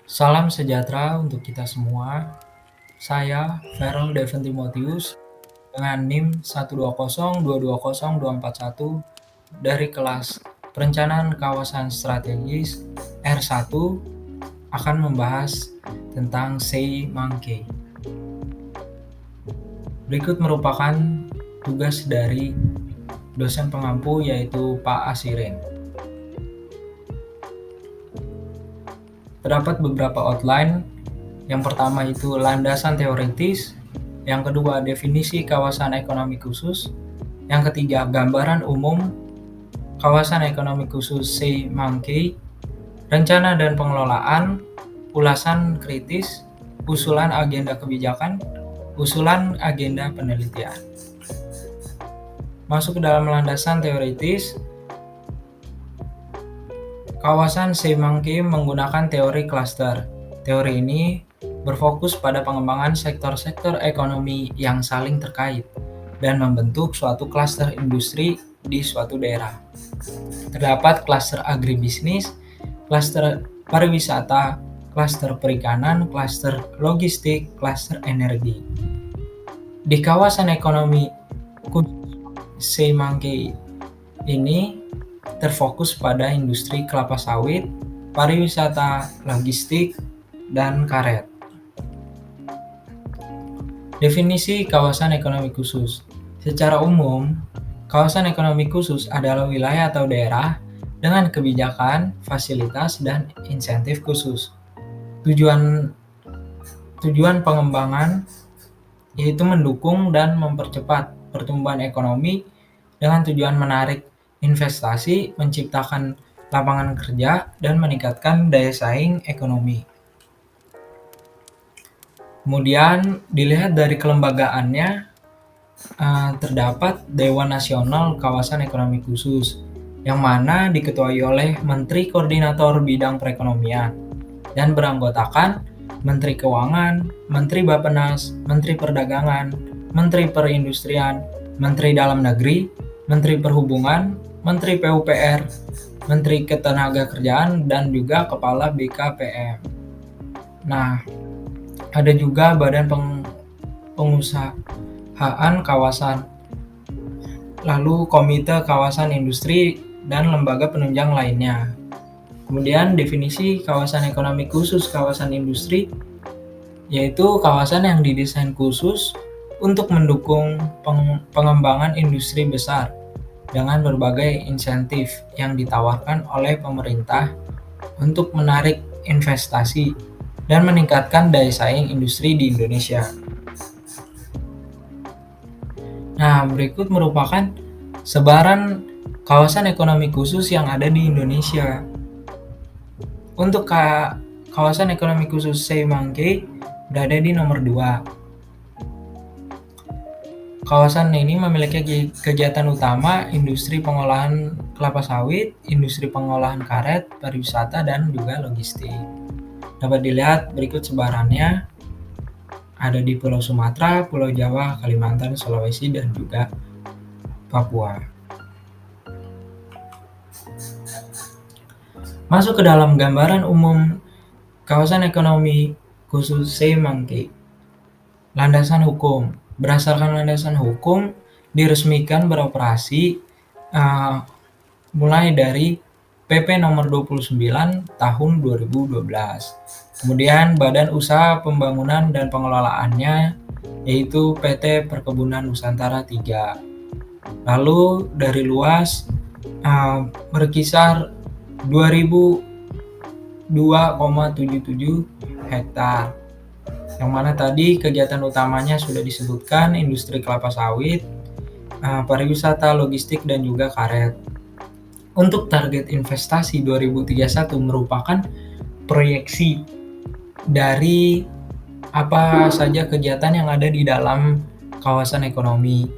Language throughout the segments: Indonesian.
Salam sejahtera untuk kita semua. Saya Feral Devon Timotius dengan NIM 120220241 dari kelas Perencanaan Kawasan Strategis R1 akan membahas tentang Sei Mangke. Berikut merupakan tugas dari dosen pengampu yaitu Pak Asirin. Terdapat beberapa outline. Yang pertama itu landasan teoritis, yang kedua definisi kawasan ekonomi khusus, yang ketiga gambaran umum kawasan ekonomi khusus Sei Mangke, rencana dan pengelolaan, ulasan kritis, usulan agenda kebijakan, usulan agenda penelitian. Masuk ke dalam landasan teoritis. Kawasan Sei Mangke menggunakan teori klaster. Teori ini berfokus pada pengembangan sektor-sektor ekonomi yang saling terkait dan membentuk suatu klaster industri di suatu daerah. Terdapat klaster agribisnis, klaster pariwisata, klaster perikanan, klaster logistik, klaster energi. Di kawasan ekonomi Sei Mangke ini terfokus pada industri kelapa sawit, pariwisata, logistik, dan karet. Definisi kawasan ekonomi khusus. Secara umum, kawasan ekonomi khusus adalah wilayah atau daerah dengan kebijakan, fasilitas, dan insentif khusus. Tujuan pengembangan yaitu mendukung dan mempercepat pertumbuhan ekonomi dengan tujuan menarik investasi, menciptakan lapangan kerja, dan meningkatkan daya saing ekonomi. Kemudian dilihat dari kelembagaannya, terdapat Dewan Nasional Kawasan Ekonomi Khusus, yang mana diketuai oleh Menteri Koordinator Bidang Perekonomian dan beranggotakan Menteri Keuangan, Menteri Bappenas, Menteri Perdagangan, Menteri Perindustrian, Menteri Dalam Negeri, Menteri Perhubungan, Menteri PUPR, Menteri Ketenagakerjaan, dan juga Kepala BKPM. Nah, ada juga Badan Pengusahaan Kawasan, lalu Komite Kawasan Industri, dan lembaga penunjang lainnya. Kemudian definisi kawasan ekonomi khusus kawasan industri, yaitu kawasan yang didesain khusus untuk mendukung pengembangan industri besar dengan berbagai insentif yang ditawarkan oleh pemerintah untuk menarik investasi dan meningkatkan daya saing industri di Indonesia. Nah, berikut merupakan sebaran kawasan ekonomi khusus yang ada di Indonesia. Untuk kawasan ekonomi khusus Sei Mangke berada di nomor 2. Kawasan ini memiliki kegiatan utama industri pengolahan kelapa sawit, industri pengolahan karet, pariwisata, dan juga logistik. Dapat dilihat berikut sebarannya, ada di Pulau Sumatera, Pulau Jawa, Kalimantan, Sulawesi, dan juga Papua. Masuk ke dalam gambaran umum kawasan ekonomi khusus Sei Mangke. Landasan hukum. Berdasarkan landasan hukum, diresmikan beroperasi mulai dari PP nomor 29 tahun 2012. Kemudian Badan Usaha Pembangunan dan Pengelolaannya yaitu PT Perkebunan Nusantara 3. Lalu dari luas berkisar 2002,77 hektar. Yang mana tadi kegiatan utamanya sudah disebutkan, industri kelapa sawit, pariwisata, logistik, dan juga karet. Untuk target investasi 2031 merupakan proyeksi dari apa saja kegiatan yang ada di dalam kawasan ekonomi,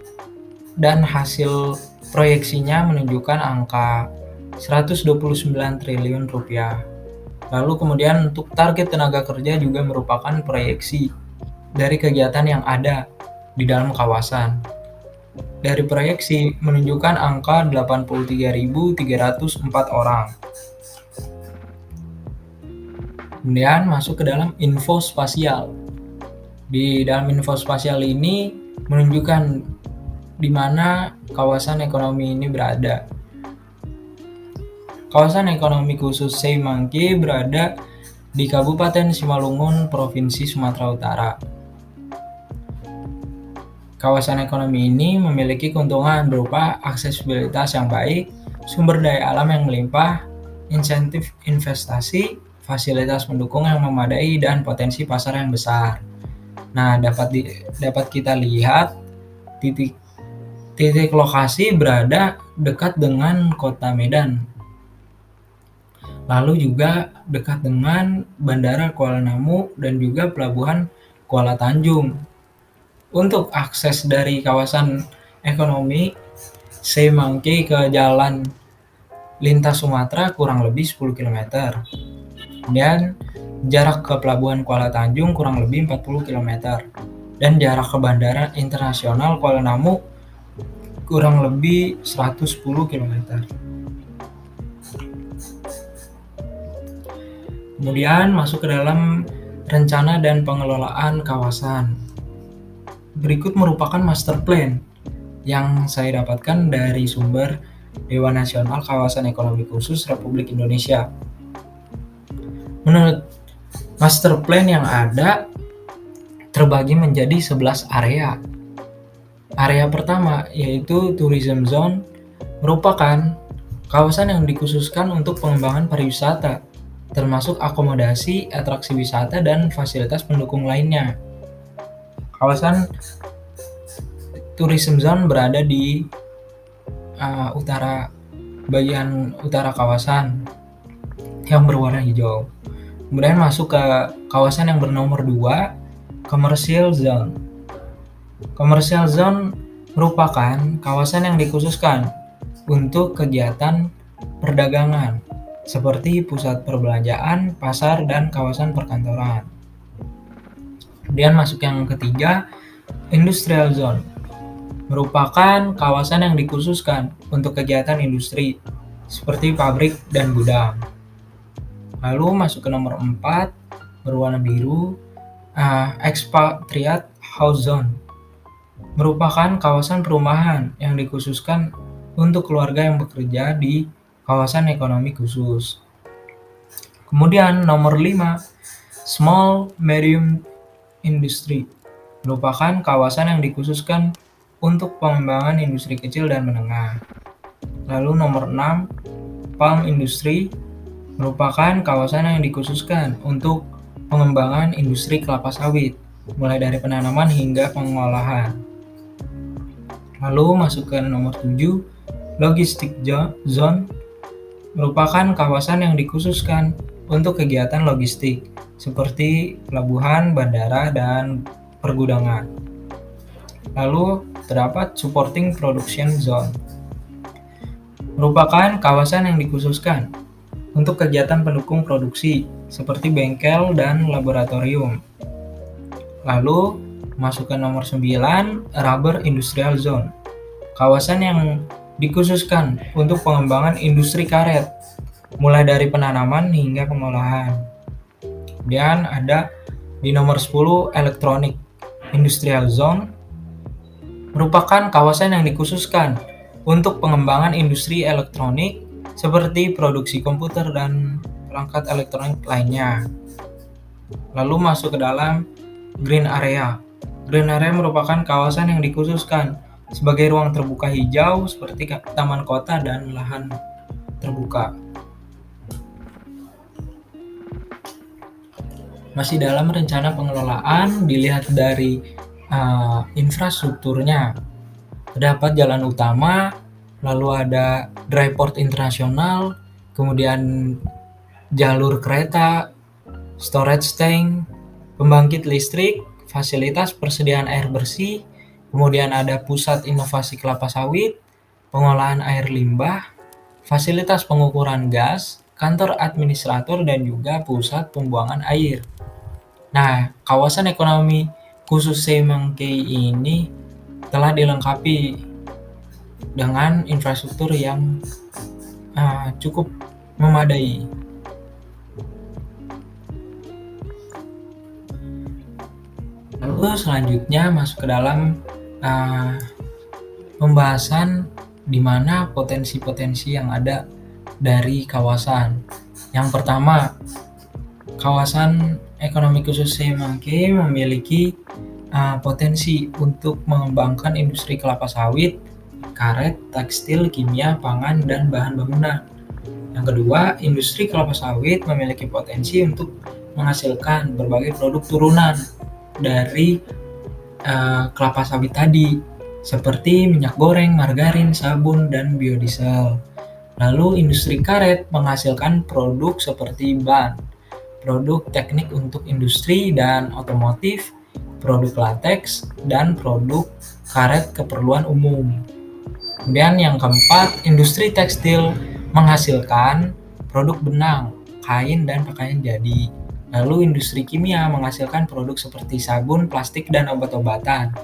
dan hasil proyeksinya menunjukkan angka 129 triliun rupiah. Lalu kemudian untuk target tenaga kerja juga merupakan proyeksi dari kegiatan yang ada di dalam kawasan. Dari proyeksi menunjukkan angka 83.304 orang. Kemudian masuk ke dalam info spasial. Di dalam info spasial ini menunjukkan di mana kawasan ekonomi ini berada. Kawasan ekonomi khusus Seimangke berada di Kabupaten Simalungun, Provinsi Sumatera Utara. Kawasan ekonomi ini memiliki keuntungan berupa aksesibilitas yang baik, sumber daya alam yang melimpah, insentif investasi, fasilitas pendukung yang memadai, dan potensi pasar yang besar. Nah, dapat kita lihat titik lokasi berada dekat dengan Kota Medan. Lalu juga dekat dengan Bandara Kuala Namu dan juga Pelabuhan Kuala Tanjung. Untuk akses dari kawasan ekonomi Seimangke ke jalan lintas Sumatera kurang lebih 10 km. Dan jarak ke Pelabuhan Kuala Tanjung kurang lebih 40 km. Dan jarak ke Bandara Internasional Kuala Namu kurang lebih 110 km. Kemudian masuk ke dalam rencana dan pengelolaan kawasan. Berikut merupakan master plan yang saya dapatkan dari sumber Dewan Nasional Kawasan Ekonomi Khusus Republik Indonesia. Menurut master plan yang ada terbagi menjadi 11 area. Area pertama yaitu tourism zone merupakan kawasan yang dikhususkan untuk pengembangan pariwisata, termasuk akomodasi, atraksi wisata, dan fasilitas pendukung lainnya. Kawasan tourism zone berada di bagian utara kawasan yang berwarna hijau. Kemudian masuk ke kawasan yang bernomor 2, commercial zone. Commercial zone merupakan kawasan yang dikhususkan untuk kegiatan perdagangan seperti pusat perbelanjaan, pasar, dan kawasan perkantoran. Kemudian masuk yang ketiga, industrial zone. Merupakan kawasan yang dikhususkan untuk kegiatan industri seperti pabrik dan gudang. Lalu masuk ke nomor 4, berwarna biru, expatriate house zone. Merupakan kawasan perumahan yang dikhususkan untuk keluarga yang bekerja di kawasan ekonomi khusus. Kemudian nomor 5, small medium industry, merupakan kawasan yang dikhususkan untuk pengembangan industri kecil dan menengah. Lalu nomor 6, palm industry, merupakan kawasan yang dikhususkan untuk pengembangan industri kelapa sawit, mulai dari penanaman hingga pengolahan. Lalu masuk ke nomor 7, logistic zone, merupakan kawasan yang dikhususkan untuk kegiatan logistik seperti pelabuhan, bandara, dan pergudangan. Lalu terdapat supporting production zone, merupakan kawasan yang dikhususkan untuk kegiatan pendukung produksi seperti bengkel dan laboratorium. Lalu masuk ke nomor 9, rubber industrial zone, kawasan yang dikhususkan untuk pengembangan industri karet, mulai dari penanaman hingga pengolahan. Kemudian ada di nomor 10, electronic industrial zone, merupakan kawasan yang dikhususkan untuk pengembangan industri elektronik seperti produksi komputer dan perangkat elektronik lainnya. Lalu masuk ke dalam green area. Green area merupakan kawasan yang dikhususkan sebagai ruang terbuka hijau seperti taman kota dan lahan terbuka. Masih dalam rencana pengelolaan, dilihat dari infrastrukturnya. Terdapat jalan utama, lalu ada dry port internasional, kemudian jalur kereta, storage tank, pembangkit listrik, fasilitas persediaan air bersih, kemudian ada pusat inovasi kelapa sawit, pengolahan air limbah, fasilitas pengukuran gas, kantor administrator, dan juga pusat pembuangan air. Nah, kawasan ekonomi khusus Seimangke ini telah dilengkapi dengan infrastruktur yang cukup memadai. Lalu selanjutnya masuk ke dalam uh, pembahasan di mana potensi-potensi yang ada dari kawasan. Yang pertama, kawasan ekonomi khusus Semanggi memiliki potensi untuk mengembangkan industri kelapa sawit, karet, tekstil, kimia, pangan, dan bahan bangunan. Yang kedua, industri kelapa sawit memiliki potensi untuk menghasilkan berbagai produk turunan dari kelapa sawit tadi, seperti minyak goreng, margarin, sabun, dan biodiesel. Lalu industri karet menghasilkan produk seperti ban, produk teknik untuk industri dan otomotif, produk lateks, dan produk karet keperluan umum. Kemudian yang keempat, industri tekstil menghasilkan produk benang, kain, dan pakaian jadi. Lalu industri kimia menghasilkan produk seperti sabun, plastik, dan obat-obatan.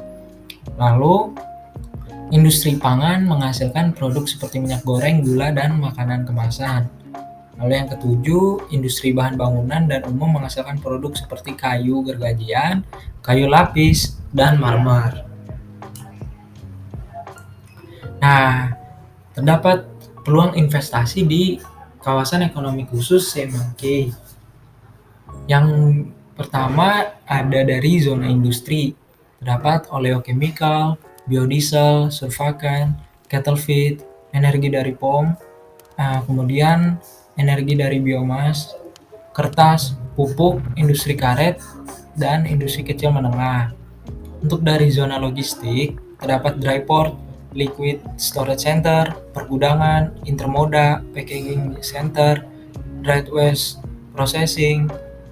Lalu industri pangan menghasilkan produk seperti minyak goreng, gula, dan makanan kemasan. Lalu yang ketujuh, industri bahan bangunan dan umum menghasilkan produk seperti kayu gergajian, kayu lapis, dan marmer. Nah, terdapat peluang investasi di kawasan ekonomi khusus Semanggi. Yang pertama ada dari zona industri, terdapat oleochemical, biodiesel, surfactant, cattle feed, energi dari POM, kemudian energi dari biomas, kertas, pupuk, industri karet, dan industri kecil menengah. Untuk dari zona logistik, terdapat dry port, liquid storage center, pergudangan, intermoda, packaging center, dry waste processing,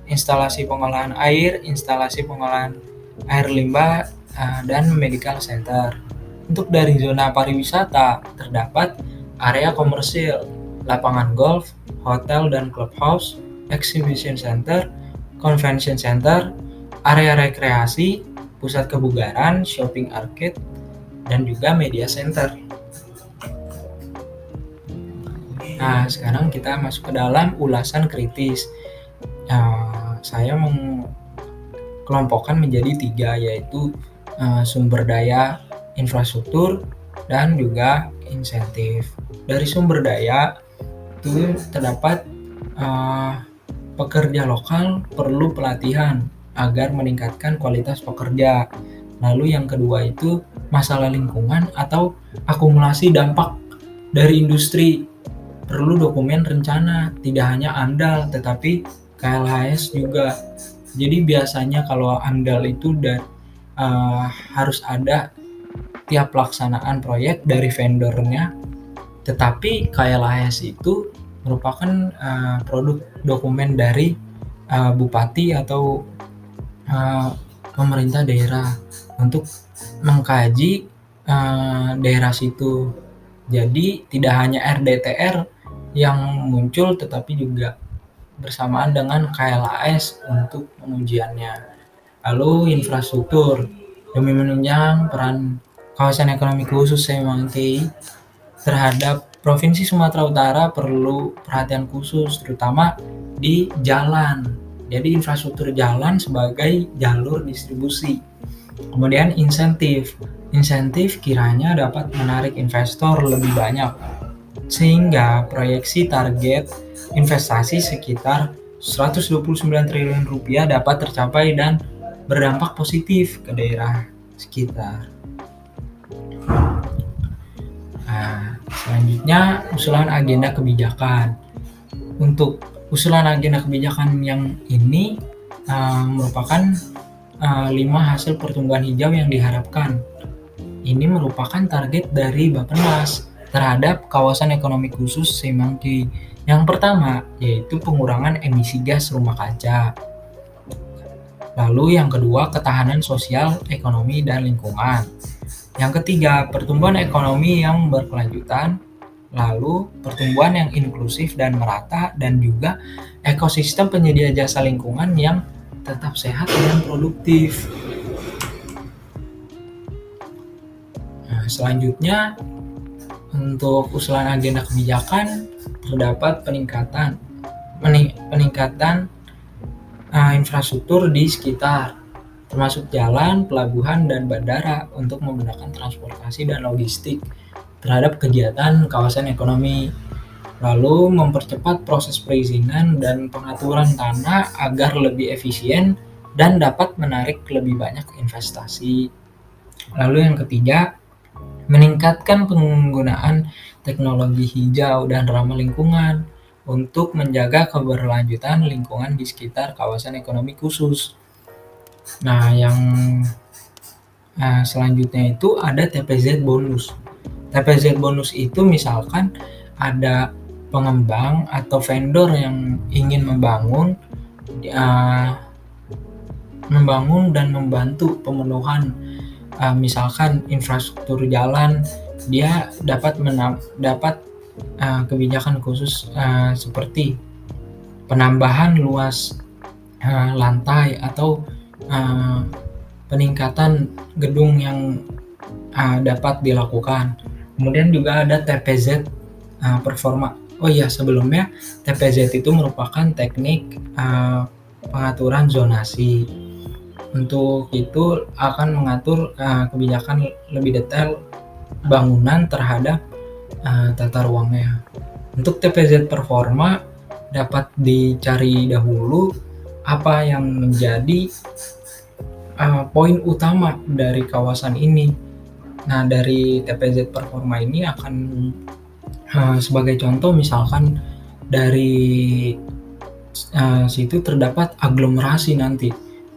instalasi pengolahan air, instalasi pengolahan air limbah, dan medical center. Untuk dari zona pariwisata, terdapat area komersil, lapangan golf, hotel dan clubhouse, exhibition center, convention center, area rekreasi, pusat kebugaran, shopping arcade, dan juga media center. Nah, sekarang kita masuk ke dalam ulasan kritis. Saya mengkelompokkan menjadi 3, yaitu sumber daya, infrastruktur, dan juga insentif. Dari sumber daya itu terdapat pekerja lokal perlu pelatihan agar meningkatkan kualitas pekerja. Lalu yang kedua itu masalah lingkungan atau akumulasi dampak dari industri. Perlu dokumen rencana, tidak hanya AMDAL tetapi KLHS juga. Jadi biasanya kalau AMDAL itu harus ada tiap pelaksanaan proyek dari vendornya, tetapi KLHS itu merupakan produk dokumen dari bupati atau pemerintah daerah untuk mengkaji daerah situ. Jadi tidak hanya RDTR yang muncul tetapi juga bersamaan dengan KLHS untuk pengujiannya. Lalu infrastruktur, demi menunjang peran kawasan ekonomi khusus Semanggi terhadap Provinsi Sumatera Utara perlu perhatian khusus terutama di jalan. Jadi infrastruktur jalan sebagai jalur distribusi. Kemudian insentif. Insentif kiranya dapat menarik investor lebih banyak sehingga proyeksi target investasi sekitar 129 triliun rupiah dapat tercapai dan berdampak positif ke daerah sekitar. Nah, selanjutnya usulan agenda kebijakan. Untuk usulan agenda kebijakan yang ini merupakan 5 hasil pertumbuhan hijau yang diharapkan. Ini merupakan target dari Bappenas terhadap kawasan ekonomi khusus Semanggi. Yang pertama yaitu pengurangan emisi gas rumah kaca. Lalu yang kedua ketahanan sosial, ekonomi, dan lingkungan. Yang ketiga pertumbuhan ekonomi yang berkelanjutan. Lalu pertumbuhan yang inklusif dan merata, dan juga ekosistem penyedia jasa lingkungan yang tetap sehat dan produktif. Nah, selanjutnya untuk usulan agenda kebijakan terdapat peningkatan infrastruktur di sekitar. termasuk jalan, pelabuhan, dan bandara untuk memudahkan transportasi dan logistik terhadap kegiatan kawasan ekonomi. Lalu mempercepat proses perizinan dan pengaturan tanah agar lebih efisien dan dapat menarik lebih banyak investasi. Lalu yang ketiga, meningkatkan penggunaan teknologi hijau dan ramah lingkungan untuk menjaga keberlanjutan lingkungan di sekitar kawasan ekonomi khusus. Nah, yang selanjutnya itu ada TPZ bonus. TPZ bonus itu misalkan ada pengembang atau vendor yang ingin membangun dan membantu pemenuhan misalkan infrastruktur jalan, dia dapat kebijakan khusus seperti penambahan luas lantai atau peningkatan gedung yang dapat dilakukan. Kemudian juga ada TPZ performa. Oh iya, sebelumnya TPZ itu merupakan teknik pengaturan zonasi. Untuk itu akan mengatur kebijakan lebih detail bangunan terhadap tata ruangnya. Untuk TPZ performa dapat dicari dahulu apa yang menjadi poin utama dari kawasan ini. Nah, dari TPZ performa ini akan sebagai contoh misalkan dari situ terdapat aglomerasi nanti.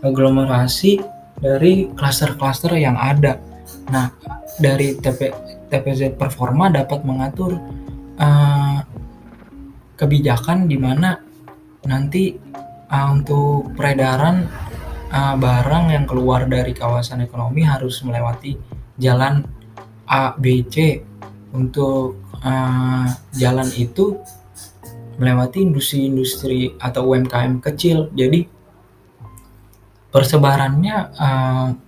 Aglomerasi dari klaster-klaster yang ada. Nah, dari TPZ performa dapat mengatur kebijakan di mana nanti untuk peredaran barang yang keluar dari kawasan ekonomi harus melewati jalan A, B, C. Untuk jalan itu melewati industri-industri atau UMKM kecil. Jadi persebarannya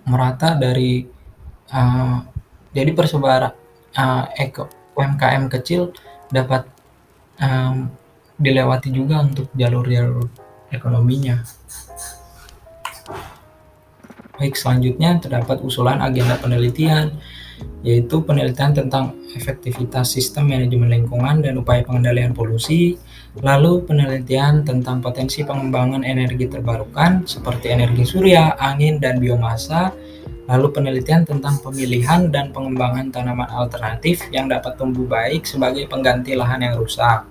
merata dari jadi persebaran UMKM kecil dapat dilewati juga untuk jalur-jalur ekonominya. Baik, selanjutnya terdapat usulan agenda penelitian, yaitu penelitian tentang efektivitas sistem manajemen lingkungan dan upaya pengendalian polusi, lalu penelitian tentang potensi pengembangan energi terbarukan seperti energi surya, angin, dan biomasa, lalu penelitian tentang pemilihan dan pengembangan tanaman alternatif yang dapat tumbuh baik sebagai pengganti lahan yang rusak,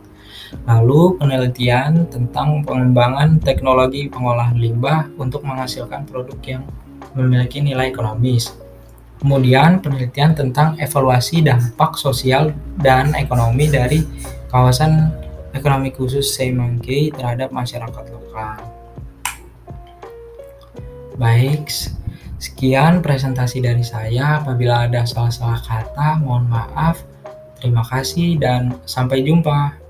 lalu penelitian tentang pengembangan teknologi pengolahan limbah untuk menghasilkan produk yang memiliki nilai ekonomis. Kemudian penelitian tentang evaluasi dampak sosial dan ekonomi dari kawasan ekonomi khusus Semanggi terhadap masyarakat lokal. Baik, sekian presentasi dari saya. Apabila ada salah-salah kata, mohon maaf. Terima kasih dan sampai jumpa.